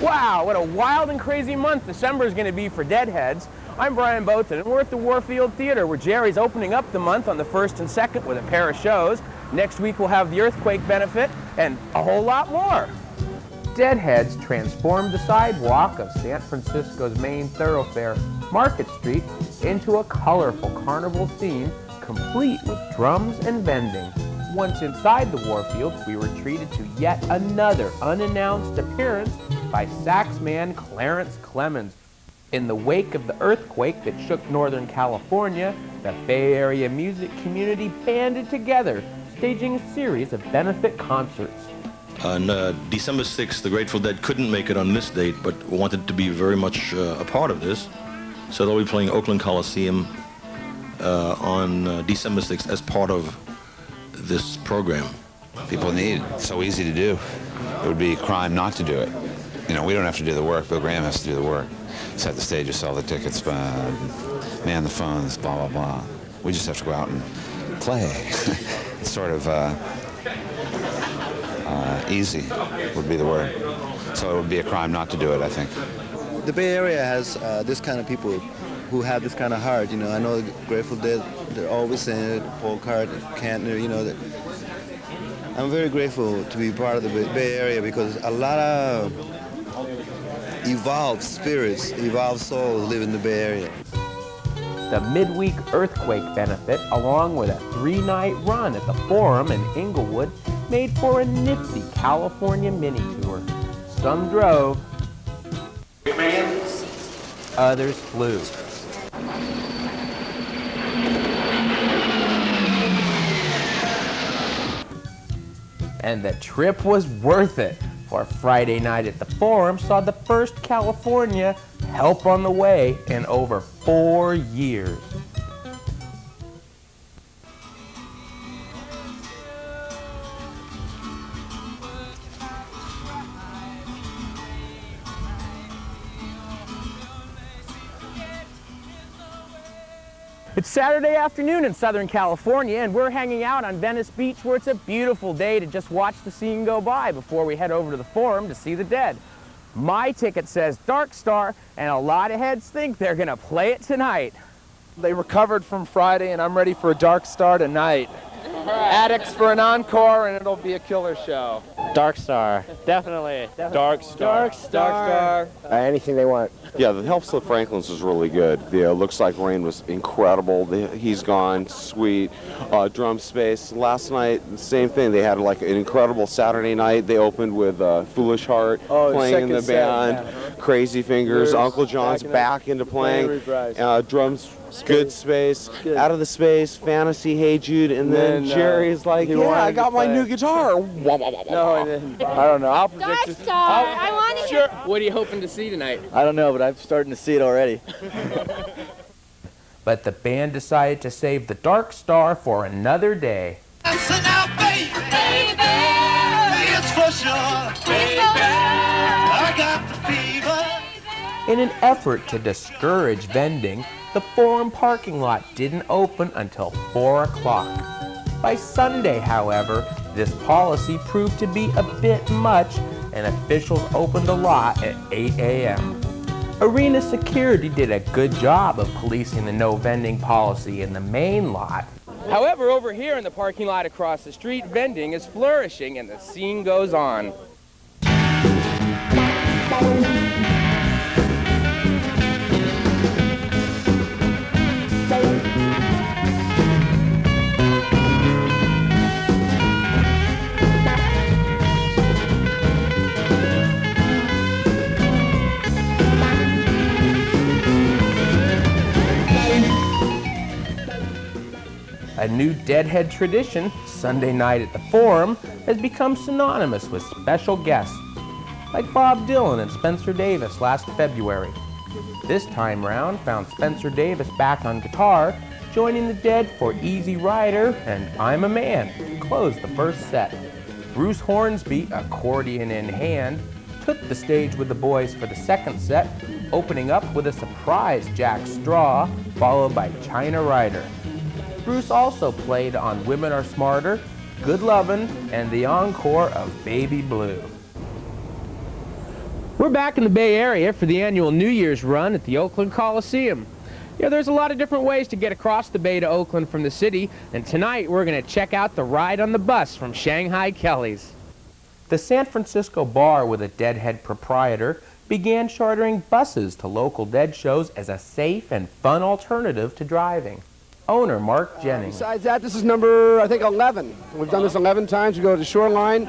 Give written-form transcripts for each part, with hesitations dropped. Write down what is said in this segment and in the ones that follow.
Wow, what a wild and crazy month December is going to be for Deadheads. I'm Brian Bothun, and we're at the Warfield Theater, where Jerry's opening up the month on the 1st and 2nd with a pair of shows. Next week we'll have the earthquake benefit, and a whole lot more. Deadheads transformed the sidewalk of San Francisco's main thoroughfare, Market Street, into a colorful carnival scene, complete with drums and vending. Once inside the Warfield, we were treated to yet another unannounced appearance by saxman Clarence Clemens. In the wake of the earthquake that shook Northern California, the Bay Area music community banded together, staging a series of benefit concerts. On December 6th, the Grateful Dead couldn't make it on this date, but wanted to be very much a part of this. So they'll be playing Oakland Coliseum on December 6th as part of this program. People need it. It's so easy to do. It would be a crime not to do it. You know, we don't have to do the work. Bill Graham has to do the work. Set the stage, sell the tickets, man the phones, blah, blah, blah. We just have to go out and play. It's sort of easy would be the word. So it would be a crime not to do it, I think. The Bay Area has this kind of people who have this kind of heart. You know, I know the Grateful Dead, they're always saying it, Paul Cart, Kantner, you know. I'm very grateful to be part of the Bay Area because a lot of evolved spirits, evolved souls live in the Bay Area. The midweek earthquake benefit, along with a 3-night run at the Forum in Inglewood, made for a nifty California mini tour. Some drove, others flew. And the trip was worth it, for Friday night at the Forum saw the first California Help on the Way in over 4 years. It's Saturday afternoon in Southern California, and we're hanging out on Venice Beach, where it's a beautiful day to just watch the scene go by before we head over to the Forum to see the Dead. My ticket says Dark Star, and a lot of heads think they're gonna play it tonight. They recovered from Friday, and I'm ready for a Dark Star tonight. Addicts for an encore, and it'll be a killer show. Dark Star, definitely. Dark Star. Dark Star. Anything they want. Yeah, the Help Slip Franklin's was really good. The Looks Like Rain was incredible. He's Gone, sweet. Drum Space. Last night, the same thing. They had like an incredible Saturday night. They opened with Foolish Heart playing in the band. Crazy Fingers. Uncle John's back into playing. Drums. Good Space, good. Out of the Space, Fantasy, Hey Jude, and then Jerry's like, yeah, I got my new guitar. No, I don't know. I'll predict Dark Star. I want to Sure. What are you hoping to see tonight? I don't know, but I'm starting to see it already. But the band decided to save the Dark Star for another day. listen now, baby. Baby. It's for sure. Baby. I got the fever. In an effort to discourage vending, the Forum parking lot didn't open until 4 o'clock. By Sunday, however, this policy proved to be a bit much, and officials opened the lot at 8 a.m. Arena security did a good job of policing the no vending policy in the main lot. However, over here in the parking lot across the street, vending is flourishing and the scene goes on. A new Deadhead tradition, Sunday night at the Forum, has become synonymous with special guests, like Bob Dylan and Spencer Davis last February. This time round found Spencer Davis back on guitar, joining the Dead for Easy Rider and I'm a Man to close the first set. Bruce Hornsby, accordion in hand, took the stage with the boys for the second set, opening up with a surprise Jack Straw, followed by China Rider. Bruce also played on Women Are Smarter, Good Lovin', and the encore of Baby Blue. We're back in the Bay Area for the annual New Year's run at the Oakland Coliseum. Yeah, there's a lot of different ways to get across the bay to Oakland from the city, and tonight we're going to check out the ride on the bus from Shanghai Kelly's. The San Francisco bar with a Deadhead proprietor began chartering buses to local Dead shows as a safe and fun alternative to driving. Owner Mark Jennings. Besides that, this is number, I think, 11. We've done this 11 times. We go to Shoreline,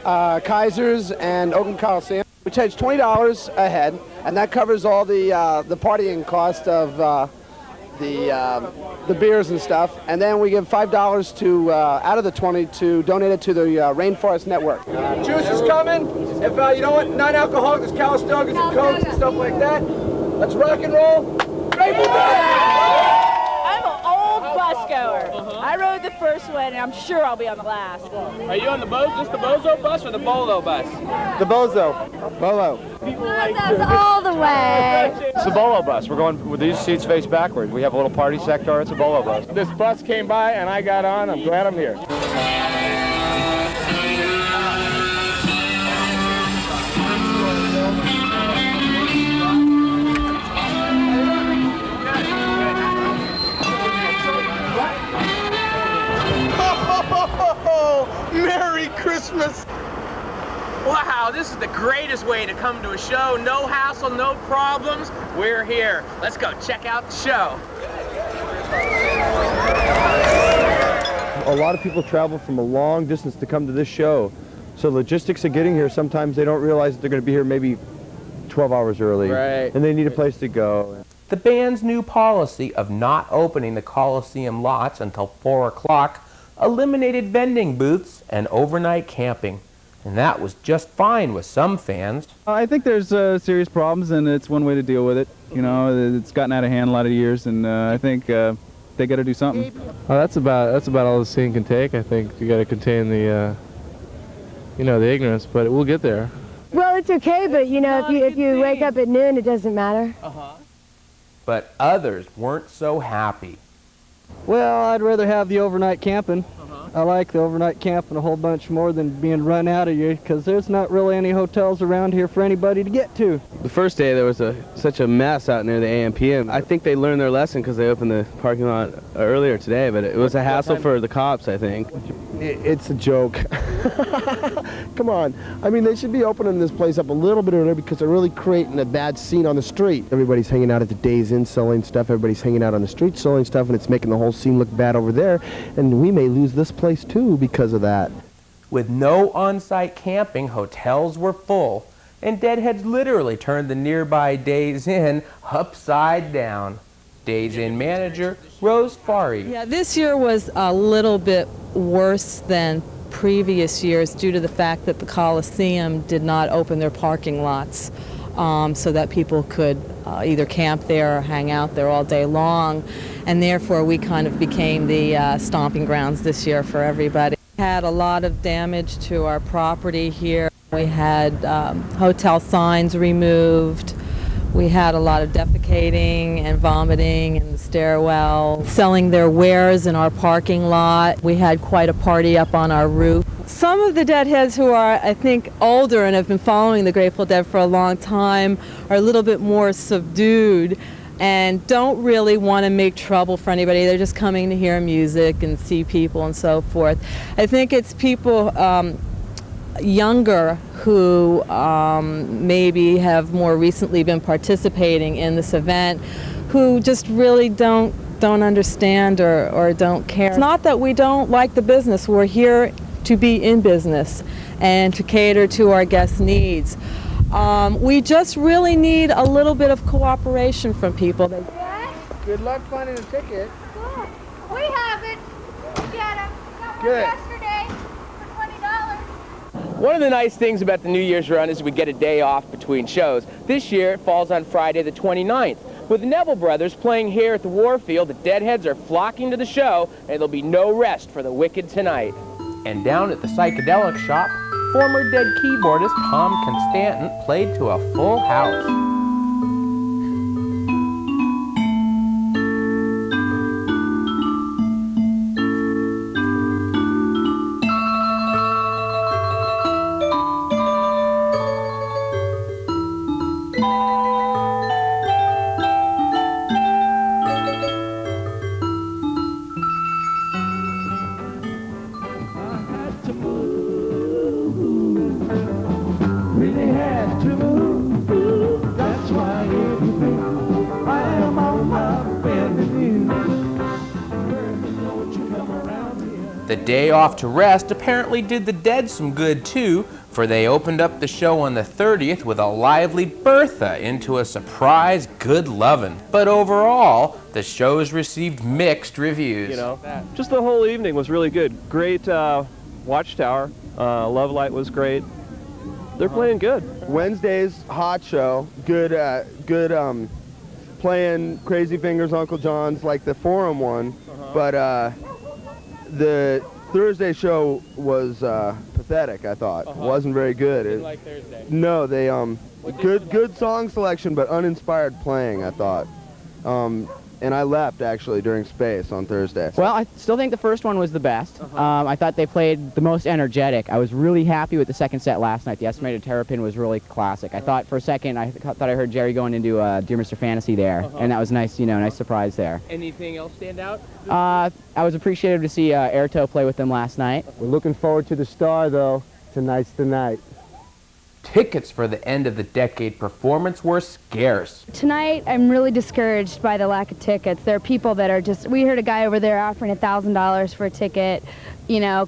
Kaiser's, and Oakland Coliseum. We charge $20 a head, and that covers all the partying cost of the beers and stuff. And then we give $5 to out of the 20 to donate it to the Rainforest Network. Juice is coming. If you know what, non-alcoholic, there's Calistogas and Cokes and stuff like that. Let's rock and roll. Grateful Dead! I'm an old bus goer. I rode the first one, and I'm sure I'll be on the last. Are you on the just the Bozo bus or the Bolo bus? The Bozo. Bolo. That's all the way. It's a Bolo bus. We're going with these seats face backwards. We have a little party sector. It's a Bolo bus. This bus came by and I got on. I'm glad I'm here. Merry Christmas! Wow, this is the greatest way to come to a show. No hassle, no problems. We're here. Let's go check out the show. A lot of people travel from a long distance to come to this show. So logistics of getting here, sometimes they don't realize that they're going to be here maybe 12 hours early. Right. And they need a place to go. The band's new policy of not opening the Coliseum lots until 4 o'clock eliminated vending booths and overnight camping. And that was just fine with some fans. I think there's serious problems, and it's one way to deal with it. You know, it's gotten out of hand a lot of years, and I think they got to do something. Well, that's about all the scene can take. I think you got to contain the, the ignorance, but we'll get there. Well, it's okay, but you know, if you wake up at noon, it doesn't matter. But others weren't so happy. Well, I'd rather have the overnight camping. I like the overnight camping a whole bunch more than being run out of here, because there's not really any hotels around here for anybody to get to. The first day there was such a mess out near the AMPM. I think they learned their lesson because they opened the parking lot earlier today, but it was a hassle for the cops, I think. It's a joke. Come on. I mean, they should be opening this place up a little bit earlier because they're really creating a bad scene on the street. Everybody's hanging out at the Days Inn selling stuff. Everybody's hanging out on the street selling stuff, and it's making the whole scene look bad over there. And we may lose this place too because of that. With no on-site camping, hotels were full, and Deadheads literally turned the nearby Days Inn upside down. Days Inn manager Rose Fari. Yeah, this year was a little bit worse than previous years due to the fact that the Coliseum did not open their parking lots so that people could either camp there or hang out there all day long, and therefore we kind of became the stomping grounds this year for everybody. We had a lot of damage to our property here. We had hotel signs removed. We had a lot of defecating and vomiting in the stairwell, selling their wares in our parking lot. We had quite a party up on our roof. Some of the Deadheads who are, I think, older and have been following the Grateful Dead for a long time are a little bit more subdued and don't really want to make trouble for anybody. They're just coming to hear music and see people and so forth. I think it's people younger who maybe have more recently been participating in this event who just really don't understand or don't care. It's not that we don't like the business. We're here to be in business and to cater to our guests' needs. We just really need a little bit of cooperation from people. Good luck finding a ticket. Cool. We have it. Get them. Got one Good. yesterday for $20. One of the nice things about the New Year's run is we get a day off between shows. This year it falls on Friday the 29th. With the Neville Brothers playing here at the Warfield, the Deadheads are flocking to the show, and there'll be no rest for the wicked tonight. And down at the Psychedelic Shop, former Dead keyboardist Tom Constantin played to a full house. The day off to rest apparently did the Dead some good too, for they opened up the show on the 30th with a lively Bertha into a surprise good lovin'. But overall, the shows received mixed reviews. You know, just the whole evening was really good. Great Watchtower. Love Light was great. They're playing good. Wednesday's hot show. Good playing Crazy Fingers, Uncle John's, like the Forum one. But the Thursday show was pathetic, I thought. Wasn't very good. Didn't like Thursday. No, they good song selection, but uninspired playing, I thought. And I left actually during Space on Thursday. Well, I still think the first one was the best. I thought they played the most energetic. I was really happy with the second set last night. The Estimated Terrapin was really classic. I thought for a second, I thought I heard Jerry going into Dear Mr. Fantasy there, and that was nice, you know, nice surprise there. Anything else stand out? I was appreciative to see Airtoe play with them last night. We're looking forward to the Star, though. Tonight's the night. Tickets for the end of the decade performance were scarce. Tonight, I'm really discouraged by the lack of tickets. There are people that are just, we heard a guy over there offering $1,000 for a ticket. You know,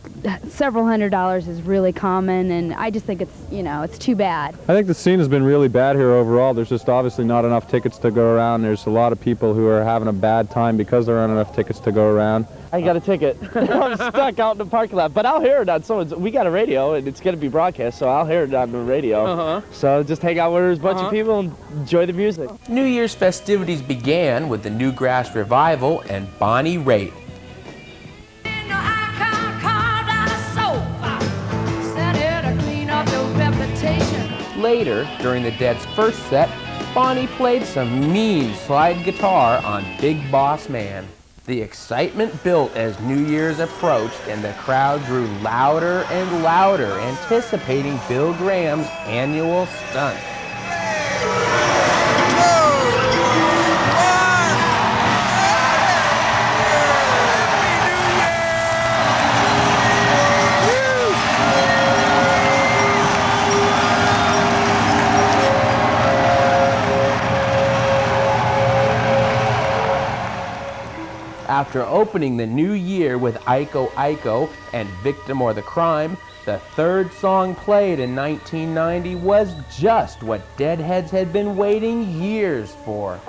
several $100s is really common, and I just think it's, you know, it's too bad. I think the scene has been really bad here overall. There's just obviously not enough tickets to go around. There's a lot of people who are having a bad time because there aren't enough tickets to go around. I got a ticket. I'm stuck out in the parking lot, but I'll hear it on someone's. We got a radio, and it's going to be broadcast, so I'll hear it on the radio. So just hang out where there's a bunch of people and enjoy the music. New Year's festivities began with the Newgrass Revival and Bonnie Raitt. Later, during the Dead's first set, Bonnie played some mean slide guitar on Big Boss Man. The excitement built as New Year's approached, and the crowd grew louder and louder, anticipating Bill Graham's annual stunt. After opening the new year with Iko Iko and Victim or the Crime, the third song played in 1990 was just what Deadheads had been waiting years for.